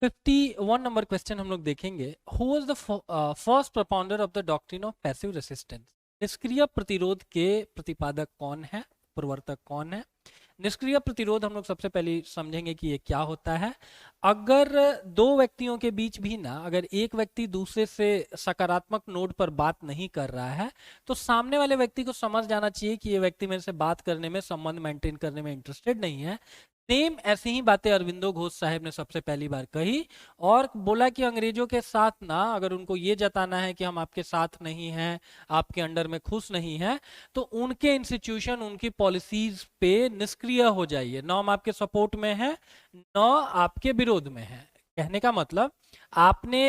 51 number question हम लोग देखेंगे। Who was the first proponent of the doctrine of passive resistance? निष्क्रिय प्रतिरोध के प्रतिपादक कौन है, प्रवर्तक कौन है? निष्क्रिय प्रतिरोध हम लोग सबसे पहले समझेंगे कि ये क्या होता है। अगर दो व्यक्तियों के बीच भी ना, अगर एक व्यक्ति दूसरे से सकारात्मक नोट पर बात नहीं कर रहा है, तो सामने वाले व्यक्ति को समझ जाना चाहिए कि ये व्यक्ति मेरे से बात करने में, संबंध मेंटेन करने में इंटरेस्टेड नहीं है। सेम ऐसी ही बातें अरविंदो घोष साहब ने सबसे पहली बार कही और बोला कि अंग्रेजों के साथ ना, अगर उनको ये जताना है कि हम आपके साथ नहीं हैं, आपके अंडर में खुश नहीं हैं, तो उनके इंस्टीट्यूशन, उनकी पॉलिसीज पे निष्क्रिय हो जाइए। न हम आपके सपोर्ट में हैं, न आपके विरोध में हैं। कहने का मतलब, आपने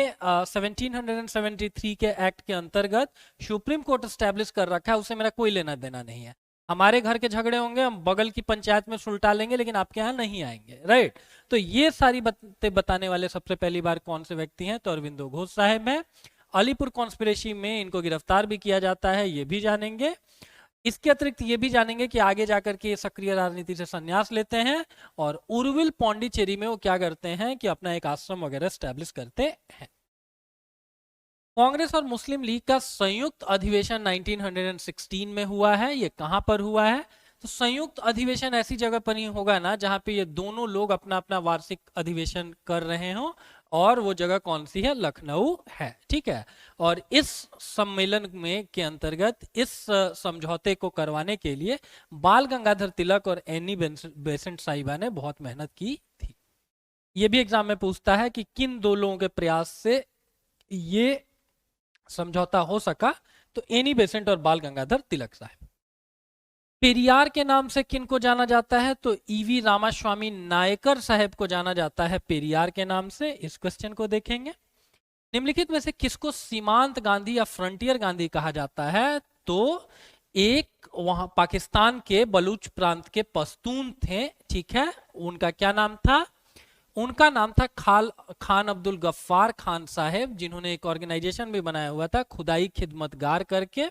1773 के एक्ट के अंतर्गत सुप्रीम कोर्ट स्टैब्लिश कर रखा है, उससे मेरा कोई लेना देना नहीं है। हमारे घर के झगड़े होंगे, हम बगल की पंचायत में सुलटा लेंगे, लेकिन आपके यहाँ नहीं आएंगे, राइट? तो ये सारी बातें बताने वाले सबसे पहली बार कौन से व्यक्ति हैं? तो अरविंदो घोष साहब हैं। अलीपुर कॉन्स्पिरेसी में इनको गिरफ्तार भी किया जाता है, ये भी जानेंगे। इसके अतिरिक्त ये भी जानेंगे कि आगे जाकर के सक्रिय राजनीति से संन्यास लेते हैं और उर्विल पौंडीचेरी में वो क्या करते हैं कि अपना एक आश्रम वगैरह स्टैब्लिश करते हैं। कांग्रेस और मुस्लिम लीग का संयुक्त अधिवेशन 1916 में हुआ है। ये कहां पर हुआ है? तो संयुक्त अधिवेशन ऐसी जगह पर ही होगा ना जहां पे ये दोनों लोग अपना अपना वार्षिक अधिवेशन कर रहे हो, और वो जगह कौन सी है? लखनऊ है, ठीक है। और इस सम्मेलन में के अंतर्गत इस समझौते को करवाने के लिए बाल गंगाधर तिलक और एनी बेसेंट साहिबा ने बहुत मेहनत की थी। ये भी एग्जाम में पूछता है कि किन दो लोगों के प्रयास से ये समझौता हो सका? तो एनी बेसेंट और बाल गंगाधर तिलक साहब। पेरियार के नाम से किन को जाना जाता है? तो ईवी रामास्वामी नायकर साहब को जाना जाता है पेरियार के नाम से। इस क्वेश्चन को देखेंगे। निम्नलिखित में से किसको सीमांत गांधी या फ्रंटियर गांधी कहा जाता है? तो एक वहां पाकिस्तान के बलूच प्रांत के पश्तून थे, ठीक है, उनका क्या नाम था? उनका नाम था खान अब्दुल गफ्फार खान साहब, जिन्होंने एक ऑर्गेनाइजेशन भी बनाया हुआ था, खुदाई खिदमतगार करके।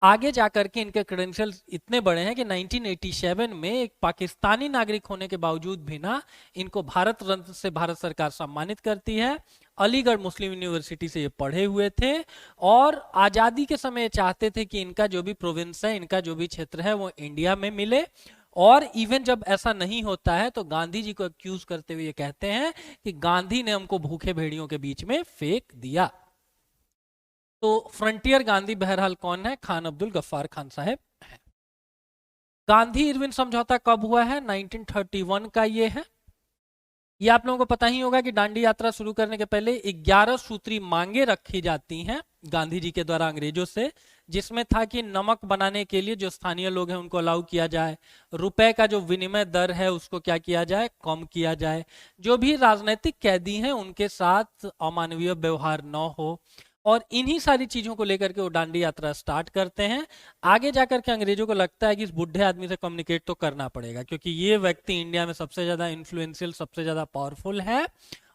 आगे जाकर के इनके क्रेडेंशियल्स इतने बड़े हैं कि 1987 में एक पाकिस्तानी नागरिक होने के बावजूद भी ना, इनको भारत रत्न से भारत सरकार सम्मानित करती है। अलीगढ़ मुस्लिम यूनिवर्सिटी से ये पढ़े हुए थे और आजादी के समय चाहते थे कि इनका जो भी प्रोविंस है, इनका जो भी क्षेत्र है, वो इंडिया में मिले। और इवन जब ऐसा नहीं होता है तो गांधी जी को एक्यूज करते हुए ये कहते हैं कि गांधी ने हमको भूखे भेड़ियों के बीच में फेंक दिया। तो फ्रंटियर गांधी बहरहाल कौन है? खान अब्दुल गफ्फार खान साहब है। गांधी इरविन समझौता कब हुआ है? 1931 का ये है। ये आप लोगों को पता ही होगा कि दांडी यात्रा शुरू करने के पहले 11 सूत्री मांगे रखी जाती हैं गांधी जी के द्वारा अंग्रेजों से, जिसमें था कि नमक बनाने के लिए जो स्थानीय लोग हैं उनको अलाउ किया जाए, रुपए का जो विनिमय दर है उसको क्या किया जाए? कम किया जाए, जो भी राजनीतिक कैदी हैं उनके साथ अमानवीय व्यवहार न हो। और इन्हीं सारी चीजों को लेकर के वो दांडी यात्रा स्टार्ट करते हैं। आगे जाकर के अंग्रेजों को लगता है कि इस बुढ़े आदमी से कम्युनिकेट तो करना पड़ेगा, क्योंकि ये व्यक्ति इंडिया में सबसे ज्यादा इन्फ्लुएंशियल, सबसे ज्यादा पावरफुल है।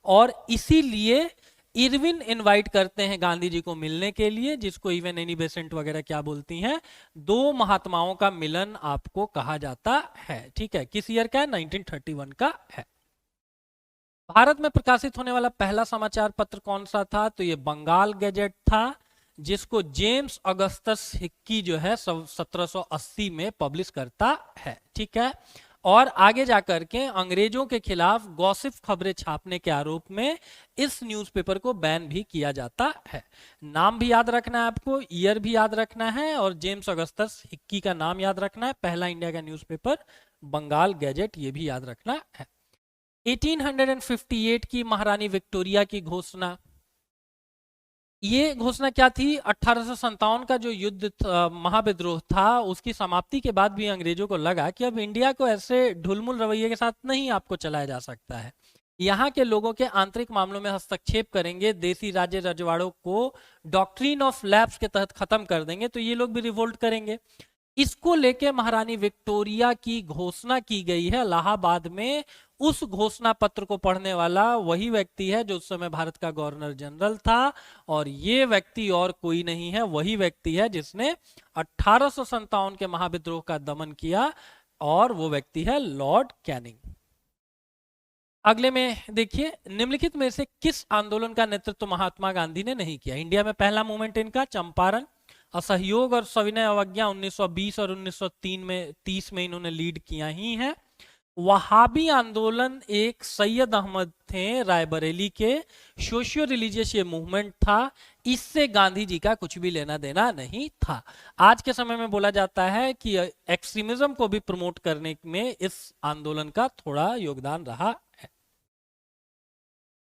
और इसीलिए इरविन इनवाइट करते हैं गांधी जी को मिलने के लिए, जिसको इवन एनी बेसेंट वगैरह क्या बोलती हैं? दो महात्माओं का मिलन आपको कहा जाता है, ठीक है। किस ईयर का है? 1931 का है। भारत में प्रकाशित होने वाला पहला समाचार पत्र कौन सा था? तो ये बंगाल गैजेट था, जिसको जेम्स अगस्तस हिक्की जो है 1780 में पब्लिश करता है, ठीक है। और आगे जाकर के अंग्रेजों के खिलाफ गॉसिप खबरें छापने के आरोप में इस न्यूज़पेपर को बैन भी किया जाता है। नाम भी याद रखना है आपको, ईयर भी याद रखना है, और जेम्स अगस्तस हिक्की का नाम याद रखना है। पहला इंडिया का न्यूज़पेपर बंगाल गैजेट, ये भी याद रखना है। 1858 की महारानी विक्टोरिया की घोषणा, ये घोषणा क्या थी? 1857 का जो युद्ध महाविद्रोह था, उसकी समाप्ति के बाद भी अंग्रेजों को लगा कि अब इंडिया को ऐसे ढुलमुल रवैये के साथ नहीं आपको चलाया जा सकता है। यहाँ के लोगों के आंतरिक मामलों में हस्तक्षेप करेंगे, देसी राज्य रजवाड़ों को डॉक्ट्रिन ऑफ लैप्स के तहत खत्म कर देंगे, तो ये लोग भी रिवोल्ट करेंगे। इसको लेके महारानी विक्टोरिया की घोषणा की गई है इलाहाबाद में। उस घोषणा पत्र को पढ़ने वाला वही व्यक्ति है जो उस समय भारत का गवर्नर जनरल था, और ये व्यक्ति और कोई नहीं है, वही व्यक्ति है जिसने 1857 के महाविद्रोह का दमन किया, और वो व्यक्ति है लॉर्ड कैनिंग। अगले में देखिए, निम्नलिखित में से किस आंदोलन का नेतृत्व महात्मा गांधी ने नहीं किया? इंडिया में पहला मूवमेंट इनका चंपारण, असहयोग और सविनय अवज्ञा 1920 और 1903 में 30 में इन्होंने लीड किया ही है। वहाबी आंदोलन एक सैयद अहमद थे रायबरेली के, सोशियो रिलीजियस ये मूवमेंट था, इससे गांधी जी का कुछ भी लेना देना नहीं था। आज के समय में बोला जाता है कि एक्सट्रीमिज्म को भी प्रमोट करने में इस आंदोलन का थोड़ा योगदान रहा।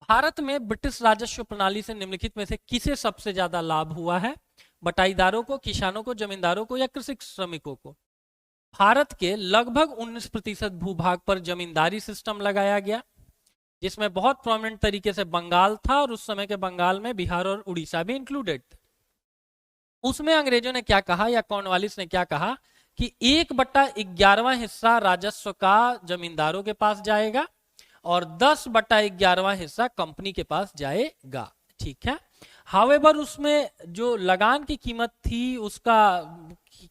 भारत में ब्रिटिश राजस्व प्रणाली से निम्नलिखित में से किसे सबसे ज्यादा लाभ हुआ है? बटाईदारों को, किसानों को, जमींदारों को या कृषि श्रमिकों को? भारत के लगभग 19% भूभाग पर जमींदारी सिस्टम लगाया गया, जिसमें बहुत प्रोमिनेंट तरीके से बंगाल था, और उस समय के बंगाल में बिहार और उड़ीसा भी इंक्लूडेड थे। उसमें अंग्रेजों ने क्या कहा, या कॉर्नवालिस ने क्या कहा, कि 1/11वां हिस्सा राजस्व का जमींदारों के पास जाएगा और 10/11वां हिस्सा कंपनी के पास जाएगा। ठीक है। हावेवर उसमें जो लगान की कीमत थी, उसका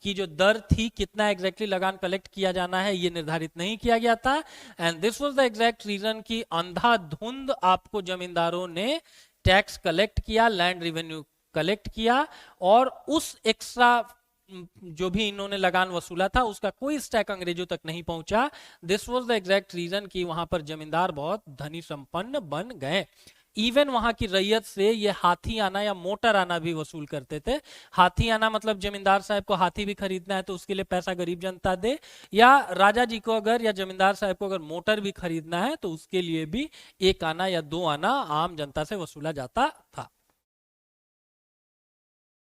की जो दर थी, कितना एग्जैक्टली लगान कलेक्ट किया जाना है, ये निर्धारित नहीं किया गया था। And this was the exact reason कि अंधाधुंध आपको जमींदारों ने टैक्स कलेक्ट किया, लैंड रेवेन्यू कलेक्ट किया, और उस एक्स्ट्रा जो भी इन्होंने लगान वसूला था उसका कोई स्टैक अंग्रेजों तक नहीं पहुंचा। This was the exact reason कि वहां पर जमींदार बहुत धनी संपन्न बन गए। इवन वहां की रैयत से ये हाथी आना या मोटर आना भी वसूल करते थे। हाथी आना मतलब जमींदार साहब को हाथी भी खरीदना है तो उसके लिए पैसा गरीब जनता दे, या राजा जी को अगर या जमींदार साहब को अगर मोटर भी खरीदना है तो उसके लिए भी 1 आना या 2 आना आम जनता से वसूला जाता था।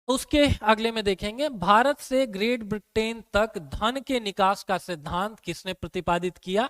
उसके अगले में देखेंगे, भारत से ग्रेट ब्रिटेन तक धन के निकास का सिद्धांत किसने प्रतिपादित किया?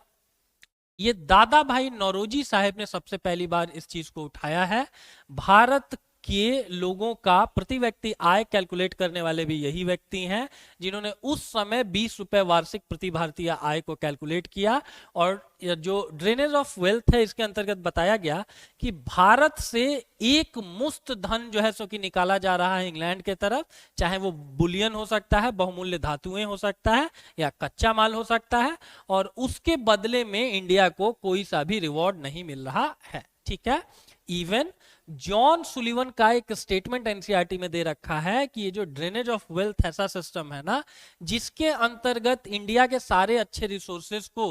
ये दादा भाई नौरोजी साहब ने सबसे पहली बार इस चीज को उठाया है। भारत के लोगों का प्रति व्यक्ति आय कैलकुलेट करने वाले भी यही व्यक्ति हैं, जिन्होंने उस समय 20 रुपए वार्षिक प्रति भारतीय आय को कैलकुलेट किया। और जो ड्रेनेज ऑफ वेल्थ है, इसके अंतर्गत बताया गया कि भारत से एक मुश्त धन जो है सो कि निकाला जा रहा है इंग्लैंड के तरफ, चाहे वो बुलियन हो सकता है, बहुमूल्य धातुएं हो सकता है, या कच्चा माल हो सकता है, और उसके बदले में इंडिया को कोई सा भी रिवॉर्ड नहीं मिल रहा है। ठीक है। इवन जॉन सुलिवन का एक स्टेटमेंट एनसीईआरटी में दे रखा है कि ये जो ड्रेनेज ऑफ वेल्थ ऐसा सिस्टम है ना, जिसके अंतर्गत इंडिया के सारे अच्छे रिसोर्सेज को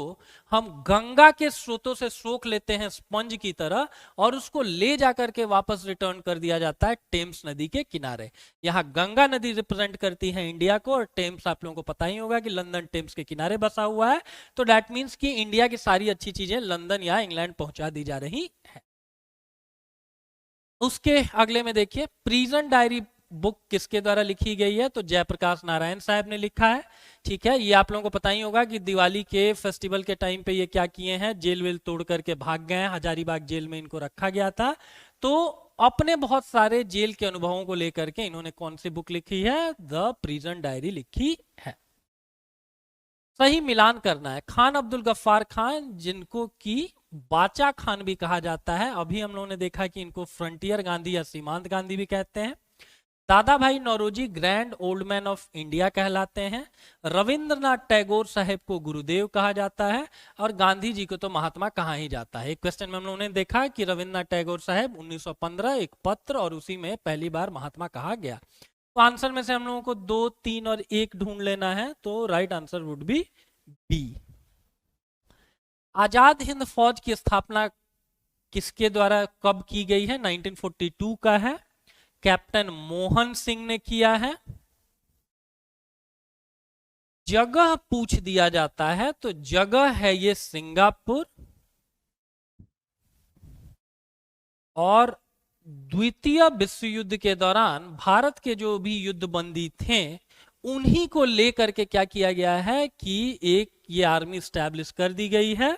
हम गंगा के स्रोतों से सोख लेते हैं स्पंज की तरह, और उसको ले जाकर के वापस रिटर्न कर दिया जाता है टेम्स नदी के किनारे। यहाँ गंगा नदी रिप्रेजेंट करती है इंडिया को, और टेम्स आप लोगों को पता ही होगा कि लंदन टेम्स के किनारे बसा हुआ है। तो दैट मीन्स कि इंडिया की सारी अच्छी चीजें लंदन या इंग्लैंड पहुंचा दी जा रही है। उसके अगले में देखिए, प्रिजन डायरी बुक किसके द्वारा लिखी गई है? तो जयप्रकाश नारायण साहब ने लिखा है। ठीक है। ये आप लोगों को पता ही होगा कि दिवाली के फेस्टिवल के टाइम पे ये क्या किए हैं, जेल वेल तोड़ करके भाग गए हैं, हजारीबाग जेल में इनको रखा गया था। तो अपने बहुत सारे जेल के अनुभवों को लेकर के इन्होंने कौन सी बुक लिखी है? द प्रिजन डायरी लिखी है। सही मिलान करना है। खान अब्दुल गफ्फार खान, जिनको की बाचा खान भी कहा जाता है, अभी हम लोगों ने देखा कि इनको फ्रंटियर गांधी या सीमांत गांधी भी कहते हैं। Dadabhai Naoroji grand old man of India कहलाते हैं। रविंद्रनाथ टैगोर साहब को गुरुदेव कहा जाता है, और गांधी जी को तो महात्मा कहा ही जाता है। एक क्वेश्चन में हम लोगों ने देखा कि रविंद्रनाथ टैगोर साहब 1915 एक पत्र, और उसी में पहली बार महात्मा कहा गया। तो आंसर में से हम लोगों को 2, 3 और 1 ढूंढ लेना है, तो right answer would be B. Azad Hind Fauj की स्थापना किसके द्वारा कब की गई है? 1942 का है। कैप्टन मोहन सिंह ने किया है। जगह पूछ दिया जाता है तो जगह है ये सिंगापुर, और द्वितीय विश्व युद्ध के दौरान भारत के जो भी युद्ध बंदी थे उन्हीं को लेकर के क्या किया गया है कि एक ये आर्मी स्टैब्लिश कर दी गई है।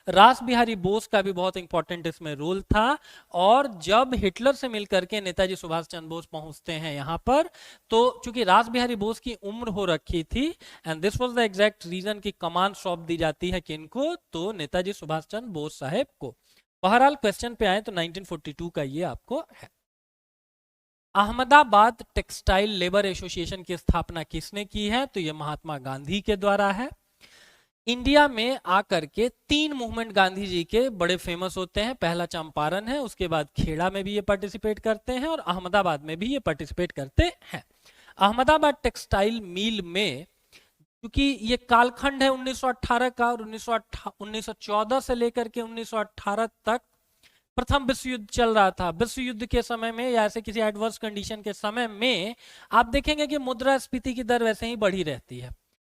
रास बिहारी बोस का भी बहुत इंपॉर्टेंट इसमें रोल था, और जब हिटलर से मिलकर के नेताजी सुभाष चंद्र बोस पहुंचते हैं यहां पर, तो चूंकि रास बिहारी बोस की उम्र हो रखी थी, and this was the exact reason कि कमांड सौंप दी जाती है किनको? तो नेताजी सुभाष चंद्र बोस साहेब को। बहरहाल क्वेश्चन पे आए तो 1942 का ये आपको है। अहमदाबाद टेक्सटाइल लेबर एसोसिएशन की स्थापना किसने की है? तो ये महात्मा गांधी के द्वारा है। इंडिया में आकर के तीन मूवमेंट गांधी जी के बड़े फेमस होते हैं। पहला चंपारण है, उसके बाद खेड़ा में भी ये पार्टिसिपेट करते हैं और अहमदाबाद में भी ये पार्टिसिपेट करते हैं। अहमदाबाद टेक्सटाइल मिल में, क्योंकि ये कालखंड है 1918 का, और 1914 से लेकर के 1918 तक प्रथम विश्व युद्ध चल रहा था। विश्व युद्ध के समय में या ऐसे किसी एडवर्स कंडीशन के समय में आप देखेंगे कि मुद्रास्फीति की दर वैसे ही बढ़ी रहती है।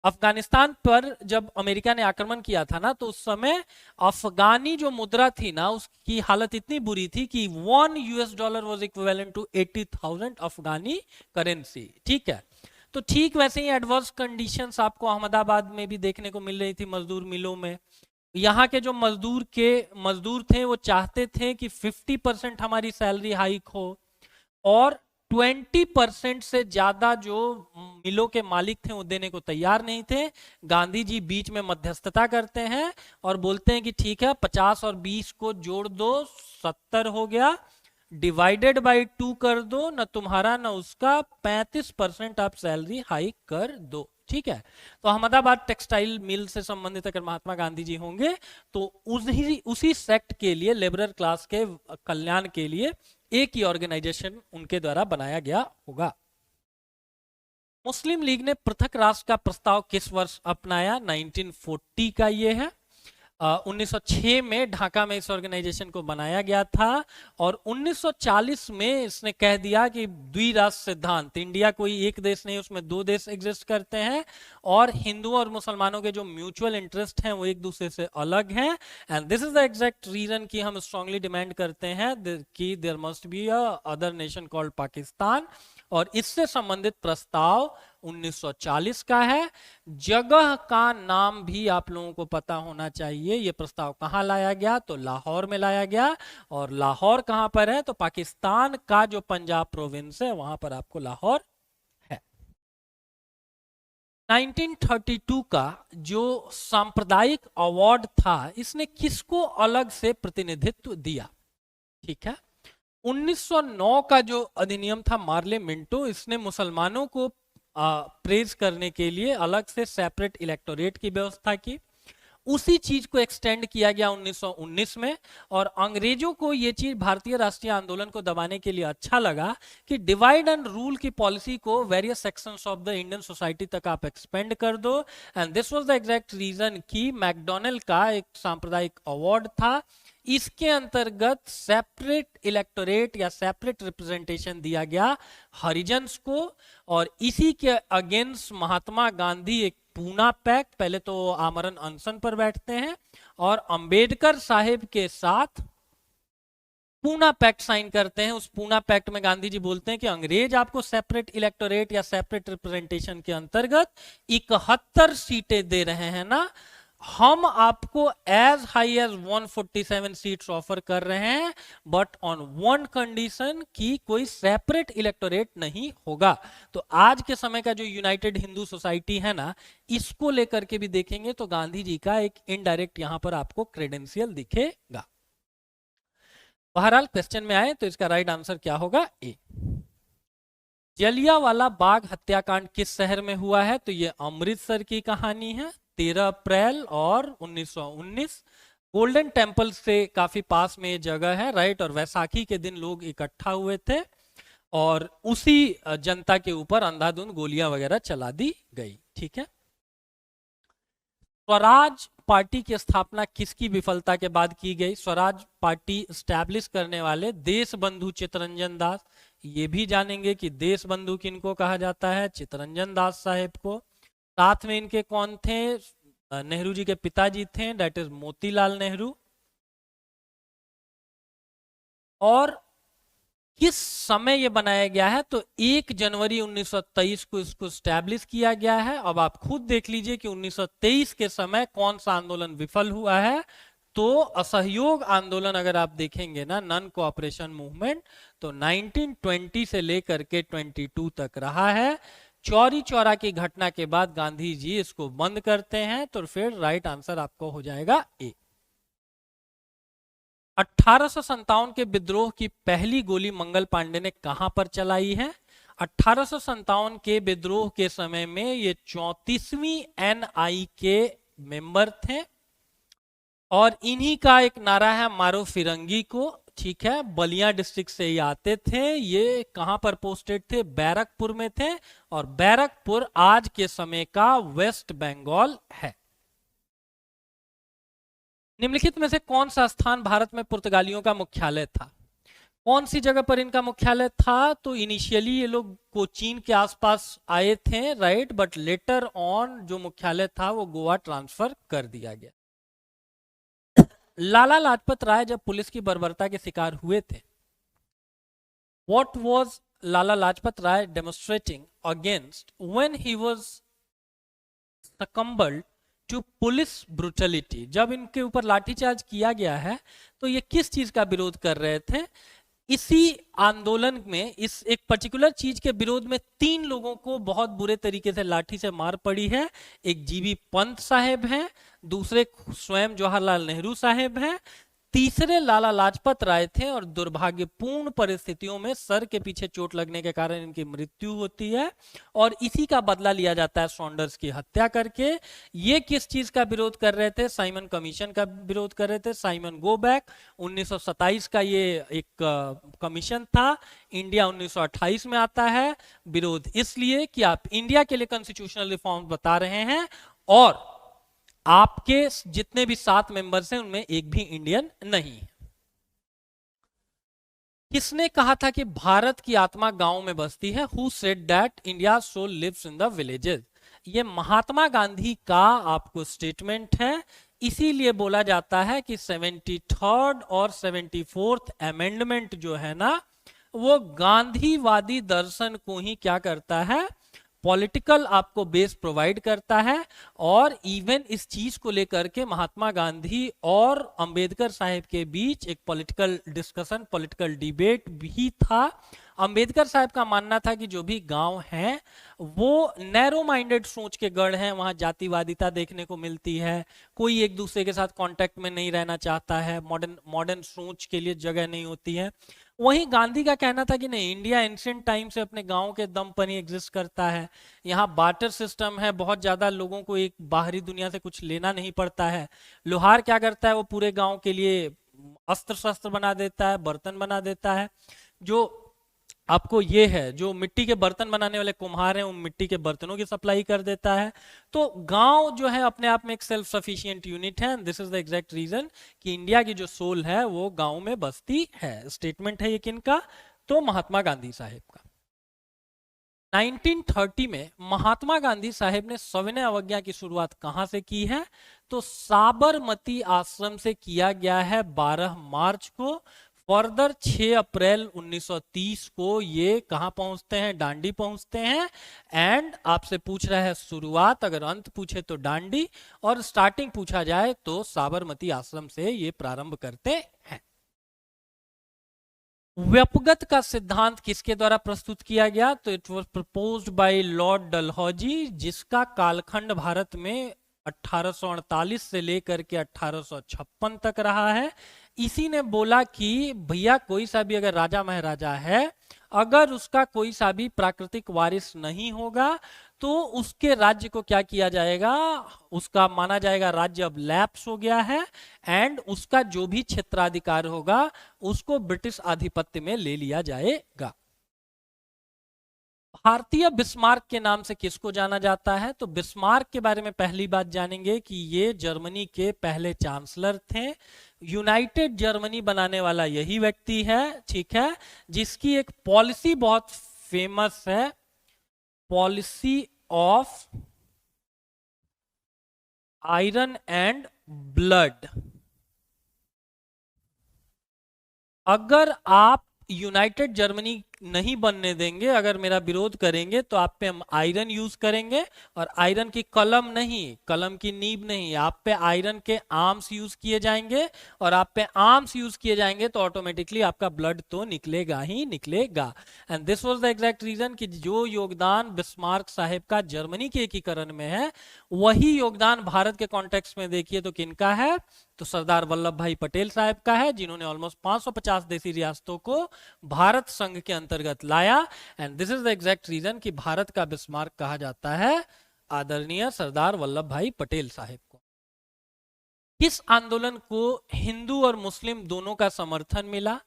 अफगानिस्तान पर जब अमेरिका ने आक्रमण किया था ना, तो उस समय अफगानी जो मुद्रा थी ना, उसकी हालत इतनी बुरी थी कि $1 was equivalent to 80,000 Afghani currency. ठीक है, तो ठीक वैसे ही एडवर्स कंडीशंस आपको अहमदाबाद में भी देखने को मिल रही थी मजदूर मिलों में। यहाँ के जो मजदूर थे वो चाहते थे कि 50% हमारी सैलरी हाइक हो, और 20% से ज्यादा जो मिलों के मालिक थे वो देने को तैयार नहीं थे। गांधी जी बीच में मध्यस्थता करते हैं और बोलते हैं कि ठीक है, 50 और 20 को जोड़ दो, 70 हो गया, डिवाइडेड बाई 2 कर दो, न तुम्हारा न उसका, 35% आप सैलरी हाइक कर दो। ठीक है, तो अहमदाबाद टेक्सटाइल मिल से संबंधित अगर महात्मा गांधी जी होंगे तो उसी सेक्ट के लिए, लेबरर क्लास के कल्याण के लिए एक ही ऑर्गेनाइजेशन उनके द्वारा बनाया गया होगा। मुस्लिम लीग ने पृथक राष्ट्र का प्रस्ताव किस वर्ष अपनाया? 1940 का ये है। 1906 में ढाका में इस ऑर्गेनाइजेशन को बनाया गया था, और 1940 में इसने कह दिया कि द्विराष्ट्र सिद्धांत, इंडिया कोई एक देश नहीं, उसमें दो देश एग्जिस्ट करते हैं, और हिंदुओं और मुसलमानों के जो म्यूचुअल इंटरेस्ट हैं वो एक दूसरे से अलग हैं। And this is the exact reason कि हम स्ट्रांगली डिमांड करते हैं कि there must be a other nation called Pakistan, और इससे संबंधित प्रस्ताव 1940 का है। जगह का नाम भी आप लोगों को पता होना चाहिए। ये प्रस्ताव कहां लाया गया? तो लाहौर में लाया गया, और लाहौर कहां पर है? तो पाकिस्तान का जो पंजाब प्रोविंस है वहां पर आपको लाहौर है। 1932 का जो सांप्रदायिक अवार्ड था, इसने किसको अलग से प्रतिनिधित्व दिया? ठीक है, 1909 का जो अधिनियम था मार्ले मिंटो, इसने मुसलमानों को प्रेज करने के लिए अलग से सेपरेट इलेक्टोरेट की व्यवस्था की। उसी चीज को एक्सटेंड किया गया 1919 में, और अंग्रेजों को यह चीज भारतीय राष्ट्रीय आंदोलन को दबाने के लिए अच्छा लगा कि डिवाइड एंड रूल की पॉलिसी को various sections of the Indian society तक आप एक्सपेंड कर दो। And this was the exact reason कि मैकडोनल का एक सांप्रदायिक अवार्ड था, इसके अंतर्गत सेपरेट इलेक्टोरेट या सेपरेट रिप्रेजेंटेशन दिया गया हरिजन्स को, और इसी के अगेंस्ट महात्मा गांधी एक पूना पैक्ट, पहले तो आमरण अनशन पर बैठते हैं और अंबेडकर साहेब के साथ पूना पैक्ट साइन करते हैं। उस पूना पैक्ट में गांधी जी बोलते हैं कि अंग्रेज आपको सेपरेट इलेक्टोरेट या सेपरेट रिप्रेजेंटेशन के अंतर्गत 71 सीटें दे रहे हैं ना, हम आपको as high as 147 seats offer कर रहे हैं, बट ऑन वन कंडीशन कि कोई सेपरेट इलेक्टोरेट नहीं होगा। तो आज के समय का जो यूनाइटेड हिंदू सोसाइटी है ना, इसको लेकर के भी देखेंगे तो गांधी जी का एक इनडायरेक्ट यहां पर आपको क्रेडेंशियल दिखेगा। बहरहाल क्वेश्चन में आए तो इसका राइट आंसर क्या होगा? ए। जलियांवाला बाग हत्याकांड किस शहर में हुआ है? तो ये अमृतसर की कहानी है, 13 अप्रैल और 1919। गोल्डन टेम्पल से काफी पास में ये जगह है, राइट, और वैसाखी के दिन लोग इकट्ठा हुए थे और उसी जनता के ऊपर अंधाधुंध गोलियां वगैरह चला दी गई। ठीक है, स्वराज पार्टी की स्थापना किसकी विफलता के बाद की गई? स्वराज पार्टी स्टैब्लिश करने वाले देश बंधु चित्तरंजन दास। ये भी जानेंगे कि देश बंधु किनको कहा जाता है? चित्तरंजन दास साहेब को। साथ में इनके कौन थे? नेहरू जी के पिताजी थे, दैट इज मोतीलाल नेहरू। और किस समय ये बनाया गया है? तो 1 जनवरी 1923 को इसको स्टैब्लिश किया गया है। अब आप खुद देख लीजिए कि 1923 के समय कौन सा आंदोलन विफल हुआ है। तो असहयोग आंदोलन अगर आप देखेंगे ना, नॉन कोऑपरेशन मूवमेंट, तो 1920 से लेकर के 22 तक रहा है। चौरी चौरा की घटना के बाद गांधी जी इसको बंद करते हैं, तो फिर राइट आंसर आपको हो जाएगा ए। 1857 के विद्रोह की पहली गोली मंगल पांडे ने कहां पर चलाई है? 1857 के विद्रोह के समय में ये 34वीं NI के मेंबर थे। और इन्हीं का एक नारा है मारो फिरंगी को, ठीक है, बलिया डिस्ट्रिक्ट से ही आते थे। ये कहां पर पोस्टेड थे? बैरकपुर में थे, और बैरकपुर आज के समय का वेस्ट बंगाल है। निम्नलिखित में से कौन सा स्थान भारत में पुर्तगालियों का मुख्यालय था? कौन सी जगह पर इनका मुख्यालय था? तो इनिशियली ये लोग कोचीन के आसपास आए थे, राइट, बट लेटर ऑन जो मुख्यालय था वो गोवा ट्रांसफर कर दिया गया। लाला लाजपत राय जब पुलिस की बर्बरता के शिकार हुए थे, what was Lala Lajpat Rai demonstrating against when he was succumbed to police brutality? जब इनके ऊपर लाठीचार्ज किया गया है तो ये किस चीज का विरोध कर रहे थे? इसी आंदोलन में इस एक पर्टिकुलर चीज के विरोध में 3 लोगों को बहुत बुरे तरीके से लाठी से मार पड़ी है। एक जीबी पंत साहेब हैं, दूसरे स्वयं जवाहरलाल नेहरू साहेब हैं, तीसरे लाला लाजपत राय थे, और दुर्भाग्यपूर्ण परिस्थितियों में सर के पीछे चोट लगने के कारण इनकी मृत्यु होती है, और इसी का बदला लिया जाता है सॉन्डर्स की हत्या करके। ये किस चीज का विरोध कर रहे थे? साइमन कमीशन का विरोध कर रहे थे। साइमन गो बैक 1927 का ये एक कमीशन था। इंडिया 1928 में आता है। विरोध इसलिए कि आप इंडिया के लिए कॉन्स्टिट्यूशनल रिफॉर्म बता रहे हैं, और आपके जितने भी 7 मेंबर्स हैं उनमें एक भी इंडियन नहीं है। किसने कहा था कि भारत की आत्मा गांव में बसती है? Who said that India soul lives in the villages? ये महात्मा गांधी का आपको स्टेटमेंट है। इसीलिए बोला जाता है कि 73rd और 74th अमेंडमेंट जो है ना, वो गांधीवादी दर्शन को ही क्या करता है? पॉलिटिकल आपको बेस प्रोवाइड करता है। और इवन इस चीज को लेकर के महात्मा गांधी और अंबेडकर साहब के बीच एक पॉलिटिकल डिस्कशन, पॉलिटिकल डिबेट भी था। अंबेडकर साहब का मानना था कि जो भी गांव हैं वो नैरो माइंडेड सोच के गढ़ हैं, वहां जातिवादिता देखने को मिलती है, कोई एक दूसरे के साथ कांटेक्ट में नहीं रहना चाहता है, मॉडर्न सोच के लिए जगह नहीं होती है। वहीं गांधी का कहना था कि नहीं, इंडिया एंशिएंट टाइम से अपने गांव के दम पर ही एग्जिस्ट करता है, यहाँ बार्टर सिस्टम है, बहुत ज्यादा लोगों को एक बाहरी दुनिया से कुछ लेना नहीं पड़ता है। लोहार क्या करता है? वो पूरे गांव के लिए अस्त्र शस्त्र बना देता है, बर्तन बना देता है। जो आपको ये है, जो मिट्टी के बर्तन बनाने वाले कुम्हार हैं, वो मिट्टी के बर्तनों की सप्लाई कर देता है। तो गांव जो है अपने आप में एक सेल्फ सफिशिएंट यूनिट है। This is the exact reason कि इंडिया की जो सोल है वो गांव में बसती है। स्टेटमेंट है ये किनका? तो महात्मा गांधी साहेब का। 1930 में महात्मा गांधी साहेब ने सविनय अवज्ञा की शुरुआत कहां से की है? तो साबरमती आश्रम से किया गया है 12 मार्च को। फर्दर 6 अप्रैल 1930 को ये कहां पहुंचते हैं? डांडी पहुंचते हैं। एंड आपसे पूछ रहा है शुरुआत, अगर अंत पूछे तो डांडी, और स्टार्टिंग पूछा जाए तो साबरमती आश्रम से ये प्रारंभ करते हैं। व्यपगत का सिद्धांत किसके द्वारा प्रस्तुत किया गया? तो it was proposed by Lord Dalhousie, जिसका कालखंड भारत में 1848 से लेकर के 1856 तक रहा है। इसी ने बोला कि भैया कोई सा भी अगर राजा महाराजा है, अगर उसका कोई सा भी प्राकृतिक वारिस नहीं होगा तो उसके राज्य को क्या किया जाएगा? उसका माना जाएगा राज्य अब लैप्स हो गया है, एंड उसका जो भी क्षेत्राधिकार होगा उसको ब्रिटिश आधिपत्य में ले लिया जाएगा। भारतीय बिस्मार्क के नाम से किसको जाना जाता है? तो बिस्मार्क के बारे में पहली बात जानेंगे कि ये जर्मनी के पहले चांसलर थे। यूनाइटेड जर्मनी बनाने वाला यही व्यक्ति है, ठीक है, जिसकी एक पॉलिसी बहुत फेमस है, policy of iron and blood. अगर आप यूनाइटेड जर्मनी नहीं बनने देंगे, अगर मेरा विरोध करेंगे, तो आप पे हम आयरन यूज करेंगे, और आयरन की कलम नहीं, कलम की नीब नहीं, आप पे आयरन के आर्म्स यूज किए जाएंगे, और आप पे आर्म्स यूज किए जाएंगे तो ऑटोमेटिकली आपका ब्लड तो निकलेगा ही निकलेगा। And this was the exact reason कि जो योगदान बिस्मार्क साहेब का जर्मनी के एकीकरण में है, वही योगदान भारत के कॉन्टेक्स्ट में देखिए तो किनका है? तो सरदार वल्लभ भाई पटेल साहब का है, जिन्होंने ऑलमोस्ट 550 देशी रियासतों को भारत संघ के अंतर्गत लाया। And this is the exact reason कि भारत का बिस्मार्क कहा जाता है आदरणीय सरदार वल्लभ भाई पटेल साहब को। किस आंदोलन को हिंदू और मुस्लिम दोनों का समर्थन मिला?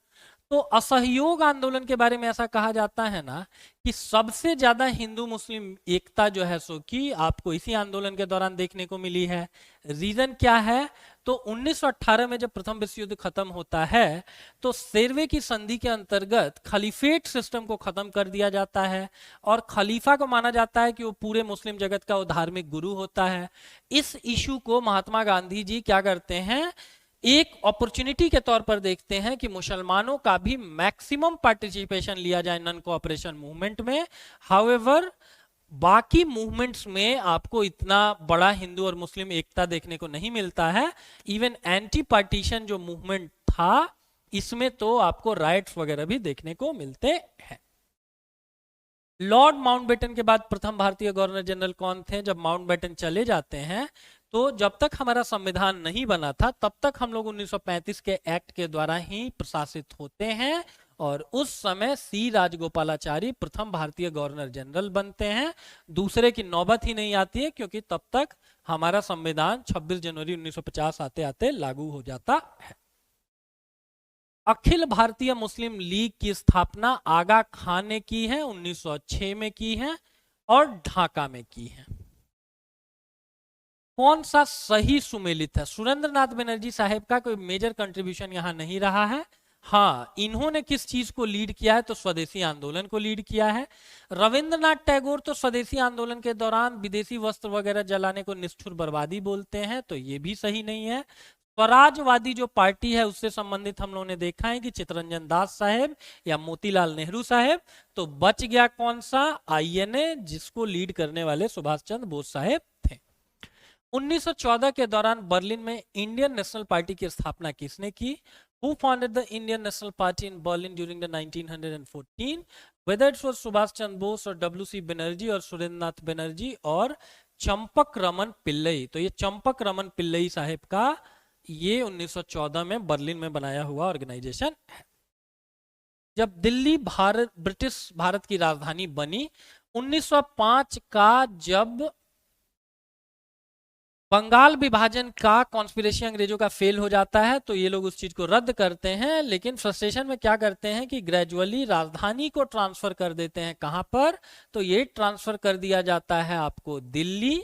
तो असहयोग आंदोलन के बारे में ऐसा कहा जाता है ना कि सबसे ज्यादा हिंदू मुस्लिम एकता जो है सो कि आपको इसी आंदोलन के दौरान देखने को मिली है। रीजन क्या है? तो 1918 में जब प्रथम विश्व युद्ध खत्म होता है तो सेरवे की संधि के अंतर्गत खलीफेट सिस्टम को खत्म कर दिया जाता है और खलीफा को माना जाता है कि वो पूरे मुस्लिम जगत का वो धार्मिक गुरु होता है। इस इशू को महात्मा गांधी जी क्या करते हैं, एक अपॉर्चुनिटी के तौर पर देखते हैं कि मुसलमानों का भी मैक्सिमम पार्टिसिपेशन लिया जाए नॉन कोऑपरेशन मूवमेंट में। हाउएवर बाकी मूवमेंट्स में आपको इतना बड़ा हिंदू और मुस्लिम एकता देखने को नहीं मिलता है। इवन एंटी पार्टीशन जो मूवमेंट था इसमें तो आपको राइट्स वगैरह भी देखने को मिलते हैं। लॉर्ड माउंटबेटन के बाद प्रथम भारतीय गवर्नर जनरल कौन थे? जब माउंटबेटन चले जाते हैं तो जब तक हमारा संविधान नहीं बना था तब तक हम लोग 1935 के एक्ट के द्वारा ही प्रशासित होते हैं और उस समय सी राजगोपालाचारी प्रथम भारतीय गवर्नर जनरल बनते हैं। दूसरे की नौबत ही नहीं आती है क्योंकि तब तक हमारा संविधान 26 जनवरी 1950 आते आते लागू हो जाता है। अखिल भारतीय मुस्लिम लीग की स्थापना आगा खान ने की है, 1906 में की है और ढाका में की है। कौन सा सही सुमेलित है? सुरेंद्र नाथ बनर्जी साहेब का कोई मेजर कंट्रीब्यूशन यहां नहीं रहा है। हाँ, इन्होंने किस चीज को लीड किया है? तो स्वदेशी आंदोलन को लीड किया है। रविंद्रनाथ टैगोर तो स्वदेशी आंदोलन के दौरान विदेशी वस्त्र वगैरह जलाने को निष्ठुर बर्बादी बोलते हैं, तो ये भी सही नहीं है। स्वराजवादी जो पार्टी है उससे संबंधित हम लोगों ने देखा है कि चित्तरंजन दास साहेब या मोतीलाल नेहरू साहेब। तो बच गया कौन सा? आईएनए, जिसको लीड करने वाले सुभाष चंद्र बोस साहेब थे। 1914 के दौरान बर्लिन में इंडियन नेशनल पार्टी की स्थापना किसने की? Who founded the Indian National Party in Berlin during the 1914? Whether it was Subhash Chandra Bose or W.C. Banerjee और सुरेंद्र नाथ बनर्जी और चंपक रमन पिल्लई। तो ये चंपक रमन पिल्लई साहेब का ये 1914 में बर्लिन में बनाया हुआ ऑर्गेनाइजेशन है। जब दिल्ली ब्रिटिश भारत की राजधानी बनी 1905 का, जब बंगाल विभाजन का कॉन्स्पिरेसी अंग्रेजों का फेल हो जाता है तो ये लोग उस चीज को रद्द करते हैं, लेकिन फ्रस्ट्रेशन में क्या करते हैं कि ग्रेजुअली राजधानी को ट्रांसफर कर देते हैं। कहां पर? तो ये ट्रांसफर कर दिया जाता है आपको दिल्ली।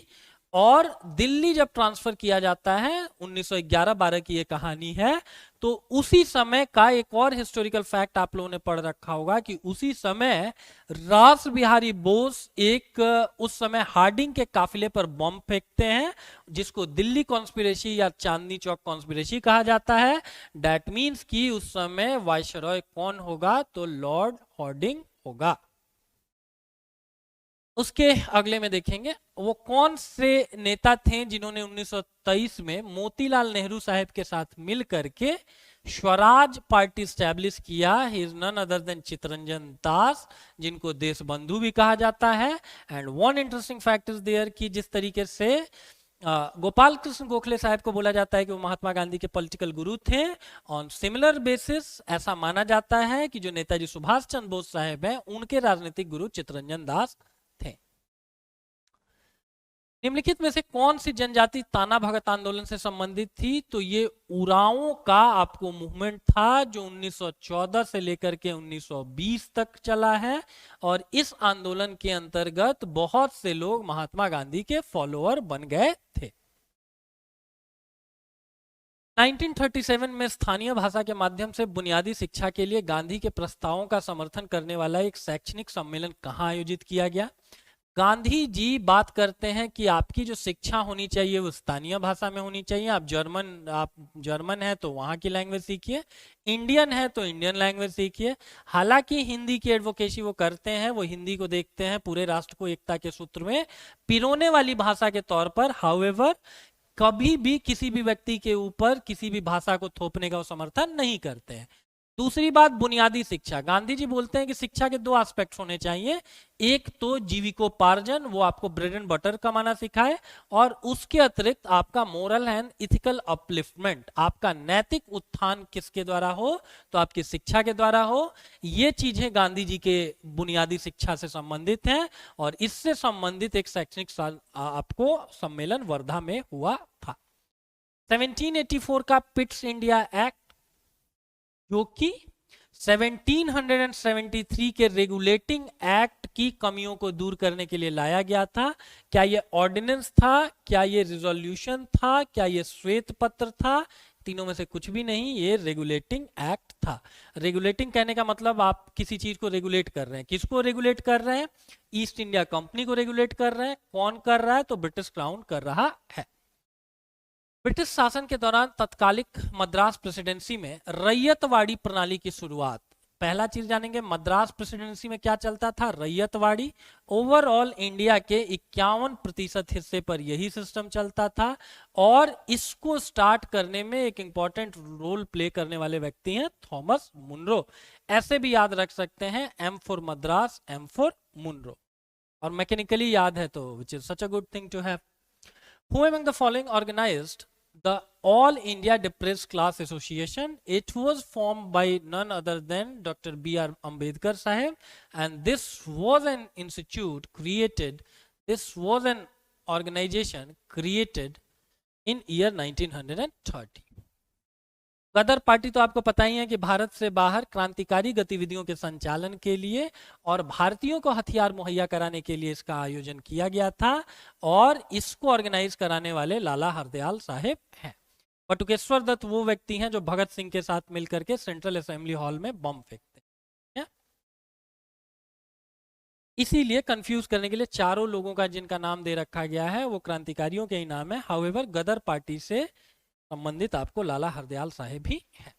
और दिल्ली जब ट्रांसफर किया जाता है 1911-12 की ये कहानी है। तो उसी समय का एक और हिस्टोरिकल फैक्ट आप लोगों ने पढ़ रखा होगा कि उसी समय रास बिहारी बोस एक उस समय हार्डिंग के काफिले पर बम फेंकते हैं, जिसको दिल्ली कॉन्स्पिरेसी या चांदनी चौक कॉन्स्पिरेसी कहा जाता है। दैट मीन्स कि उस समय वायसरॉय कौन होगा? तो लॉर्ड हार्डिंग होगा। उसके अगले में देखेंगे वो कौन से नेता थे जिन्होंने 1923 में मोतीलाल नेहरू साहब के साथ मिल करके स्वराज पार्टी स्टैब्लिश किया। He is none other than Chittaranjan Das, जिनको देश बंधु भी कहा जाता है। And one interesting fact is there कि जिस तरीके से गोपाल कृष्ण गोखले साहब को बोला जाता है कि वो महात्मा गांधी के पॉलिटिकल गुरु थे, ऑन सिमिलर बेसिस ऐसा माना जाता है कि जो नेताजी सुभाष चंद्र बोस साहब हैं उनके राजनीतिक गुरु चित्तरंजन दास थे। निम्नलिखित में से कौन सी जनजाति ताना भगत आंदोलन से संबंधित थी? तो ये उरांवों का आपको मूवमेंट था जो 1914 से लेकर के 1920 तक चला है और इस आंदोलन के अंतर्गत बहुत से लोग महात्मा गांधी के फॉलोअर बन गए थे। 1937 में स्थानीय भाषा के माध्यम से बुनियादी शिक्षा के लिए गांधी के प्रस्तावों का समर्थन करने वाला एक शैक्षणिक सम्मेलन कहाँ आयोजित किया गया? गांधी जी बात करते हैं कि आपकी जो शिक्षा होनी चाहिए वो स्थानीय भाषा में होनी चाहिए। आप जर्मन है तो वहां की लैंग्वेज सीखिए, इंडियन है तो इंडियन लैंग्वेज सीखिए। हालांकि हिंदी की एडवोकेसी वो करते हैं, वो हिंदी को देखते हैं पूरे राष्ट्र को एकता के सूत्र में पिरोने वाली भाषा के तौर पर। हाउएवर कभी भी किसी भी व्यक्ति के ऊपर किसी भी भाषा को थोपने का वो समर्थन नहीं करते हैं। दूसरी बात, बुनियादी शिक्षा। गांधी जी बोलते हैं कि शिक्षा के दो एस्पेक्ट्स होने चाहिए, एक तो जीविकोपार्जन, वो आपको ब्रेड एंड बटर कमाना सिखाए, और उसके अतिरिक्त आपका मोरल एंड इथिकल अपलिफ्टमेंट, आपका नैतिक उत्थान किसके द्वारा हो? तो आपकी शिक्षा के द्वारा हो। ये चीजें गांधी जी के बुनियादी शिक्षा से संबंधित हैं और इससे संबंधित एक शैक्षणिक आपको सम्मेलन वर्धा में हुआ था। 1784 का पिट्स इंडिया एक्ट, जो कि 1773 के रेगुलेटिंग एक्ट की कमियों को दूर करने के लिए लाया गया था। क्या ये ऑर्डिनेंस था, क्या ये रिजोल्यूशन था, क्या ये श्वेत पत्र था? तीनों में से कुछ भी नहीं, ये रेगुलेटिंग एक्ट था। रेगुलेटिंग कहने का मतलब आप किसी चीज को रेगुलेट कर रहे हैं। किसको रेगुलेट कर रहे हैं? ईस्ट इंडिया कंपनी को रेगुलेट कर रहे हैं। कौन कर रहा है? तो ब्रिटिश क्राउन कर रहा है। ब्रिटिश शासन के दौरान तत्कालिक मद्रास प्रेसिडेंसी में रैयतवाड़ी प्रणाली की शुरुआत। पहला चीज जानेंगे, मद्रास प्रेसिडेंसी में क्या चलता था? रैयतवाड़ी। ओवरऑल इंडिया के 51% हिस्से पर यही सिस्टम चलता था, और इसको स्टार्ट करने में एक इंपॉर्टेंट रोल प्ले करने वाले व्यक्ति हैं थॉमस मुनरो। ऐसे भी याद रख सकते हैं, M for Madras, M for Munro, और मैकेनिकली याद है तो which is such a good thing to have. Who among the following organized the All India Depressed Class Association? It was formed by none other than Dr. B.R. Ambedkar Sahib, and this was an institute created, this was an organization created in year 1930. Ghadar Party तो आपको पता ही है कि भारत से बाहर क्रांतिकारी गतिविधियों के संचालन के लिए और भारतीयों को हथियार मुहैया कराने के लिए इसका आयोजन किया गया था, और इसको ऑर्गेनाइज कराने वाले लाला हरदयाल साहेब हैं। बटुकेश्वर दत्त वो व्यक्ति हैं जो भगत सिंह के साथ मिलकर के सेंट्रल असेंबली हॉल में बम फेंकते हैं। इसीलिए कंफ्यूज करने के लिए चारों लोगों का जिनका नाम दे रखा गया है वो क्रांतिकारियों के ही नाम है। हाउएवर गदर पार्टी से संबंधित आपको लाला हरदयाल साहेब भी है।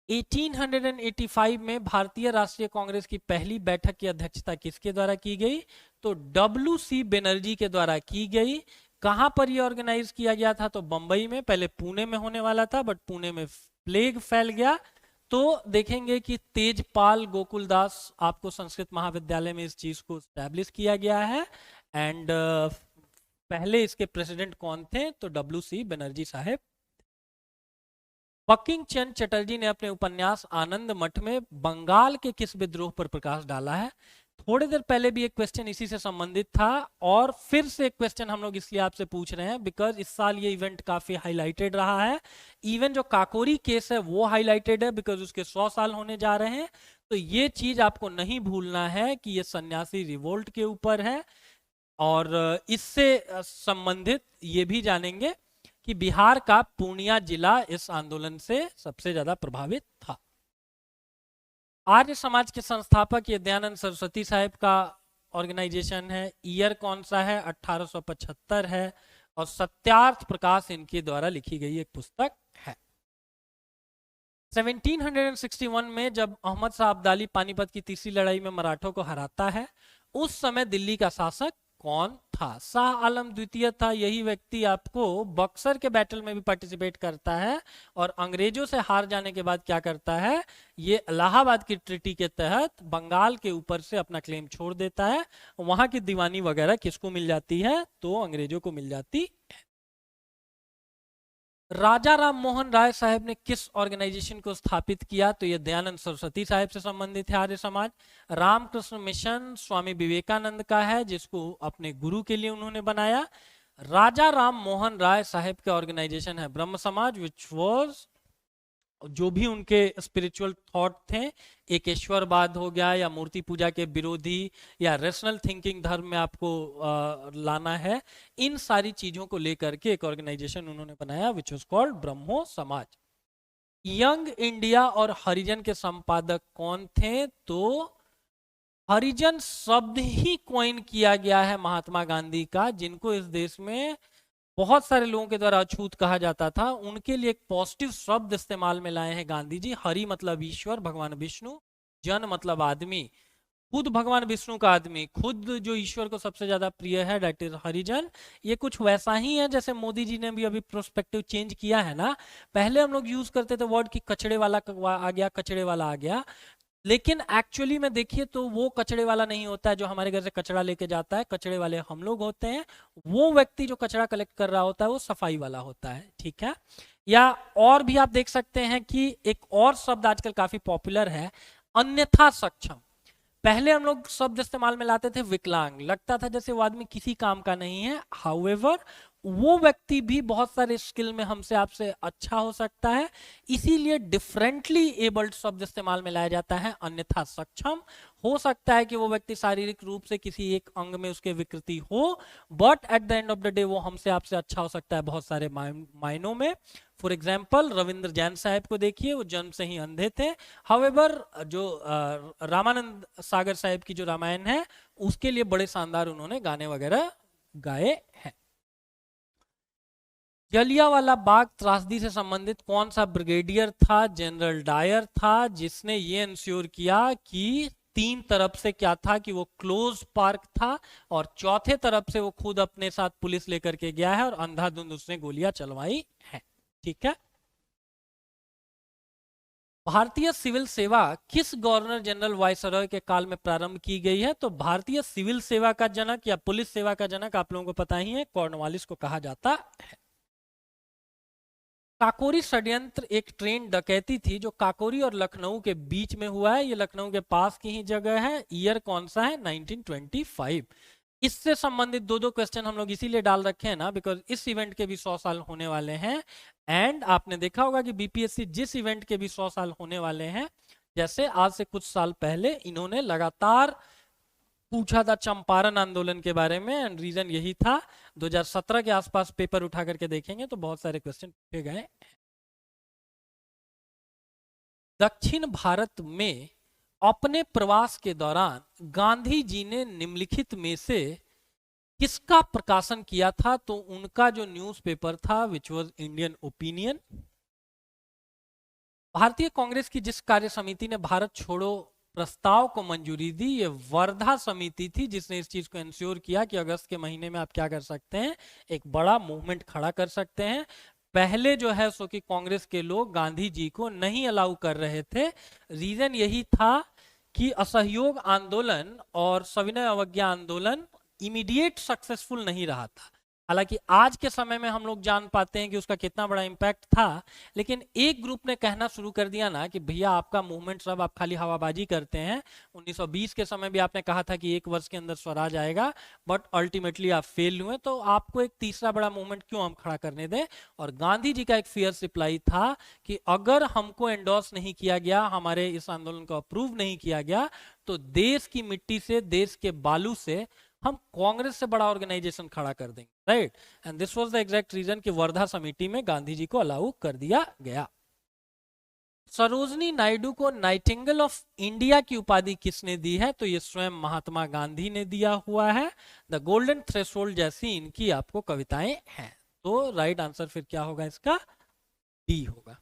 1885 में भारतीय राष्ट्रीय कांग्रेस की पहली बैठक की अध्यक्षता किसके द्वारा की गई? तो W.C. बनर्जी के द्वारा की गई। कहां पर यह ऑर्गेनाइज किया गया था? तो बंबई में। पहले पुणे में होने वाला था, बट पुणे में प्लेग फैल गया, तो देखेंगे कि तेजपाल गोकुलदास आपको संस्कृत महाविद्यालय में इस चीज को स्टैब्लिश किया गया है। एंड पहले इसके प्रेसिडेंट कौन थे? तो W.C. बनर्जी साहेब। बंकिम चंद्र चटर्जी ने अपने उपन्यास आनंद मठ में बंगाल के किस विद्रोह पर प्रकाश डाला है? थोड़ी देर पहले भी एक क्वेश्चन इसी से संबंधित था, और फिर से एक क्वेश्चन हम लोग इसलिए आपसे पूछ रहे हैं बिकॉज इस साल ये इवेंट काफी हाईलाइटेड रहा है। इवन जो काकोरी केस है वो हाईलाइटेड है बिकॉज उसके 100 साल होने जा रहे हैं। तो ये चीज आपको नहीं भूलना है कि ये सन्यासी रिवोल्ट के ऊपर है, और इससे संबंधित ये भी जानेंगे कि बिहार का पूर्णिया जिला इस आंदोलन से सबसे ज्यादा प्रभावित था। आर्य समाज के संस्थापक ये दयानंद सरस्वती साहब का ऑर्गेनाइजेशन है। ईयर कौन सा है? 1875 है, और सत्यार्थ प्रकाश इनके द्वारा लिखी गई एक पुस्तक है। 1761 में जब अहमद शाह अब्दाली पानीपत की तीसरी लड़ाई में मराठों को हराता है, उस समय दिल्ली का शासक कौन था? शाह आलम द्वितीय था। यही व्यक्ति आपको बक्सर के बैटल में भी पार्टिसिपेट करता है, और अंग्रेजों से हार जाने के बाद क्या करता है? ये इलाहाबाद की ट्रीटी के तहत बंगाल के ऊपर से अपना क्लेम छोड़ देता है। वहां की दीवानी वगैरह किसको मिल जाती है? तो अंग्रेजों को मिल जाती है। राजा राम मोहन राय साहब ने किस ऑर्गेनाइजेशन को स्थापित किया? तो यह दयानंद सरस्वती साहब से संबंधित है। आर्य समाज। रामकृष्ण मिशन स्वामी विवेकानंद का है, जिसको अपने गुरु के लिए उन्होंने बनाया। राजा राम मोहन राय साहब का ऑर्गेनाइजेशन है ब्रह्म समाज, विच वाज, जो भी उनके स्पिरिचुअल थॉट थे, एक ईश्वरवाद हो गया, या मूर्ति पूजा के विरोधी, या रेशनल थिंकिंग धर्म में आपको लाना है, इन सारी चीजों को लेकर के एक ऑर्गेनाइजेशन उन्होंने बनाया विच वाज कॉल्ड ब्रह्मो समाज। यंग इंडिया और हरिजन के संपादक कौन थे? तो हरिजन शब्द ही कॉइन किया गया है महात्मा गांधी का, जिनको इस देश में बहुत सारे लोगों के द्वारा अछूत कहा जाता था। उनके लिए एक पॉजिटिव शब्द इस्तेमाल में लाए हैं गांधी जी। हरि मतलब ईश्वर, भगवान विष्णु, जन मतलब आदमी, खुद भगवान विष्णु का आदमी, खुद जो ईश्वर को सबसे ज्यादा प्रिय है, दैट इज हरिजन। ये कुछ वैसा ही है जैसे मोदी जी ने भी अभी प्रोस्पेक्टिव चेंज किया है ना। पहले हम लोग यूज करते थे वर्ड की कचड़े वाला आ गया, कचड़े वाला आ गया, लेकिन एक्चुअली में देखिए तो वो कचड़े वाला नहीं होता है जो हमारे घर से कचरा लेके जाता है। कचड़े वाले हम लोग होते हैं, वो व्यक्ति जो कचरा कलेक्ट कर रहा होता है वो सफाई वाला होता है, ठीक है। या और भी आप देख सकते हैं कि एक और शब्द आजकल काफी पॉपुलर है, अन्यथा सक्षम। पहले हम लोग शब्द इस्तेमाल में लाते थे विकलांग, लगता था जैसे वो आदमी किसी काम का नहीं है। हाउएवर वो व्यक्ति भी बहुत सारे स्किल में हमसे आपसे अच्छा हो सकता है, इसीलिए डिफरेंटली एबल्ड शब्द इस्तेमाल में लाया जाता है, अन्यथा सक्षम। हो सकता है कि वो व्यक्ति शारीरिक रूप से किसी एक अंग में उसके विकृति हो, but at the end of the day वो हमसे आपसे अच्छा हो सकता है बहुत सारे मायनों में। फॉर एग्जाम्पल रविंद्र जैन साहब को देखिए, वो जन्म से ही अंधे थे। हाउएवर जो रामानंद सागर साहब की जो रामायण है उसके लिए बड़े शानदार उन्होंने गाने वगैरह गाए हैं। जलियांवाला बाग त्रासदी से संबंधित कौन सा ब्रिगेडियर था? जनरल डायर था, जिसने ये इंश्योर किया कि तीन तरफ से क्या था कि वो क्लोज पार्क था, और चौथे तरफ से वो खुद अपने साथ पुलिस लेकर के गया है और अंधाधुंध उसने गोलियां चलवाई है। ठीक है। भारतीय सिविल सेवा किस गवर्नर जनरल वायसरॉय के काल में प्रारंभ की गई है? तो भारतीय सिविल सेवा का जनक या पुलिस सेवा का जनक आप लोगों को पता ही है, कॉर्नवालिस को कहा जाता है। काकोरी षड्यंत्र एक ट्रेन डकैती थी जो काकोरी और लखनऊ के बीच में हुआ है, ये लखनऊ के पास की ही जगह है। ईयर कौन सा है? 1925। इससे संबंधित दो दो क्वेश्चन हम लोग इसीलिए डाल रखे हैं ना, बिकॉज इस इवेंट के भी 100 साल होने वाले हैं। एंड आपने देखा होगा कि बीपीएससी जिस इवेंट के भी 100 साल होने वाले हैं, जैसे आज से कुछ साल पहले इन्होंने लगातार पूछा था चंपारण आंदोलन के बारे में, एंड रीजन यही था। 2017 के आसपास पेपर उठा करके देखेंगे तो बहुत सारे क्वेश्चन पूछे गए। दक्षिण भारत में अपने प्रवास के दौरान गांधी जी ने निम्नलिखित में से किसका प्रकाशन किया था? तो उनका जो न्यूज़पेपर था विच वाज इंडियन ओपिनियन। भारतीय कांग्रेस की जिस कार्य समिति ने भारत छोड़ो प्रस्ताव को मंजूरी दी, ये वर्धा समिति थी जिसने इस चीज को इंश्योर किया कि अगस्त के महीने में आप क्या कर सकते हैं, एक बड़ा मूवमेंट खड़ा कर सकते हैं। पहले जो है सो कि कांग्रेस के लोग गांधी जी को नहीं अलाउ कर रहे थे। रीजन यही था कि असहयोग आंदोलन और सविनय अवज्ञा आंदोलन इमीडिएट सक्सेसफुल नहीं रहा था। हालांकि आज के समय में हम लोग जान पाते हैं कि उसका कितना बड़ा इंपैक्ट था, लेकिन एक ग्रुप ने कहना शुरू कर दिया ना कि भैया आपका मूवमेंट सब आप खाली हवाबाजी करते हैं। 1920 के समय भी आपने कहा था कि 1 वर्ष के अंदर स्वराज आएगा, बट अल्टीमेटली आप फेल हुए, तो आपको एक तीसरा बड़ा मूवमेंट क्यों हम खड़ा करने दें। और गांधी जी का एक फियर्स रिप्लाई था कि अगर हमको एंडोर्स नहीं किया गया, हमारे इस आंदोलन को अप्रूव नहीं किया गया, तो देश की मिट्टी से, देश के बालू से हम कांग्रेस से बड़ा ऑर्गेनाइजेशन खड़ा कर देंगे, right. And this was the exact reason कि वर्धा समिति में गांधी जी को अलाउ कर दिया गया। सरोजनी नायडू को नाइटिंगेल ऑफ इंडिया की उपाधि किसने दी है? तो ये स्वयं महात्मा गांधी ने दिया हुआ है। द गोल्डन थ्रेशोल्ड जैसी इनकी आपको कविताएं हैं। तो राइट आंसर फिर क्या होगा इसका? डी होगा।